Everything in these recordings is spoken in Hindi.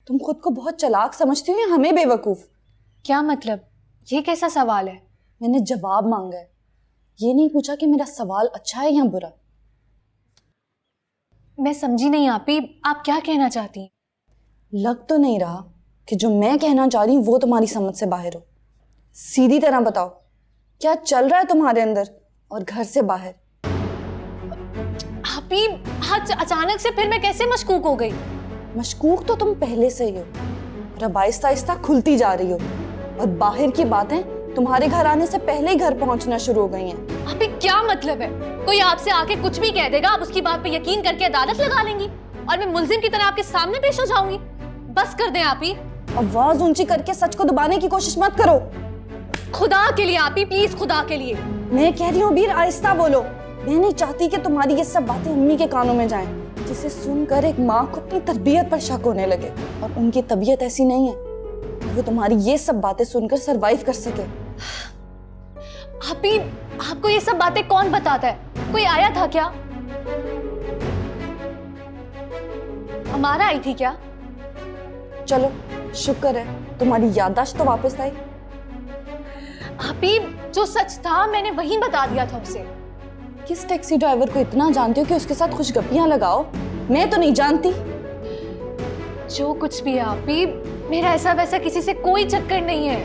तुम खुद को बहुत चालाक समझती हो या हमें बेवकूफ? क्या मतलब? ये कैसा सवाल है? मैंने जवाब मांगा है, ये नहीं पूछा कि मेरा सवाल अच्छा है या बुरा। मैं समझी नहीं आपी, आप क्या कहना चाहती हैं? लग तो नहीं रहा कि जो मैं कहना चाह रही हूँ वो तुम्हारी समझ से बाहर हो। सीधी तरह बताओ, क्या चल रहा है तुम्हारे अंदर और घर से बाहर? आपी, आज अचानक से फिर मैं कैसे मशकूक हो गई? मशकूक तो तुम पहले से ही हो और अब आहिस्ता आहिस्ता खुलती जा रही हो, और बाहर की बातें तुम्हारे घर आने से पहले ही घर पहुंचना शुरू हो गई हैं। आपी, क्या मतलब है? कोई आपसे आके कुछ भी कह देगा, आप उसकी बात पे यकीन करके अदालत लगा लेंगी और मैं मुल्जिम की तरह आपके सामने पेश हो जाऊंगी? बस कर दें आपी। आवाज ऊंची करके सच को दबाने की कोशिश मत करो। खुदा के लिए आपी, प्लीज खुदा के लिए। मैं कह रही हूँ बीर, आहिस्ता बोलो। मैं नहीं चाहती कि तुम्हारी ये सब बातें अम्मी के कानों में जाएं, जिसे सुनकर एक माँ को अपनी तरबियत पर शक होने लगे, और उनकी तबीयत ऐसी नहीं है कि वो तुम्हारी ये सब बातें सुनकर सरवाइव कर सके। आपी, आपको ये सब बातें कौन बताता है? कोई आया था क्या? हमारा आई थी क्या? चलो शुक्र है तुम्हारी याददाश्त तो वापस आई। आपी, जो सच था मैंने वही बता दिया था उसे। किस टैक्सी ड्राइवर को इतना जानती हो कि उसके साथ खुशगपियां लगाओ? मैं तो नहीं जानती। जो कुछ भी है आपी, मेरा ऐसा वैसा किसी से कोई चक्कर नहीं है।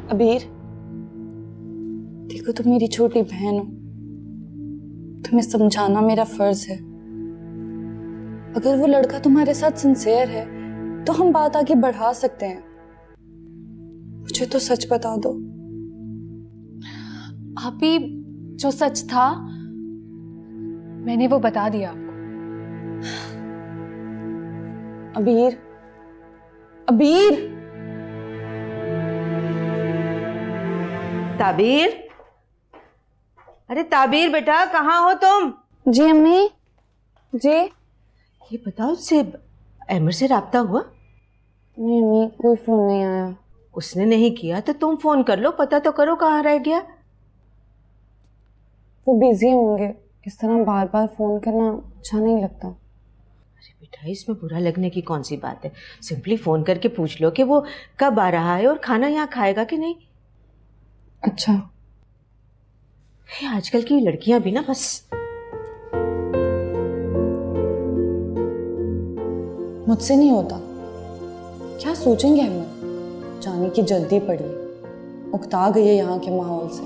अबीर, देखो तुम मेरी छोटी बहन हो, तुम्हें समझाना मेरा फर्ज है। अगर वो लड़का तुम्हारे साथ सिंसियर है तो हम बात आगे बढ़ा सकते हैं। मुझे तो सच बता दो। आपी, जो सच था मैंने वो बता दिया आपको। अबीर, अबीर, ताबीर, अरे ताबीर बेटा, कहाँ हो तुम? जी अम्मी जी। ये बताओ, उससे अहमद से राब्ता हुआ? नहीं अम्मी, कोई फोन नहीं आया। उसने नहीं किया तो तुम फोन कर लो, पता तो करो कहाँ रह गया। वो बिजी होंगे, इस तरह बार बार फोन करना अच्छा नहीं लगता। अरे बेटा, इसमें बुरा लगने की कौन सी बात है? सिंपली फोन करके पूछ लो कि वो कब आ रहा है और खाना यहाँ खाएगा कि नहीं। अच्छा। आजकल की लड़कियां भी ना बस। मुझसे नहीं होता। क्या सोचेंगे अहमद? जाने की जल्दी पड़ी, उकता गई है यहाँ के माहौल से।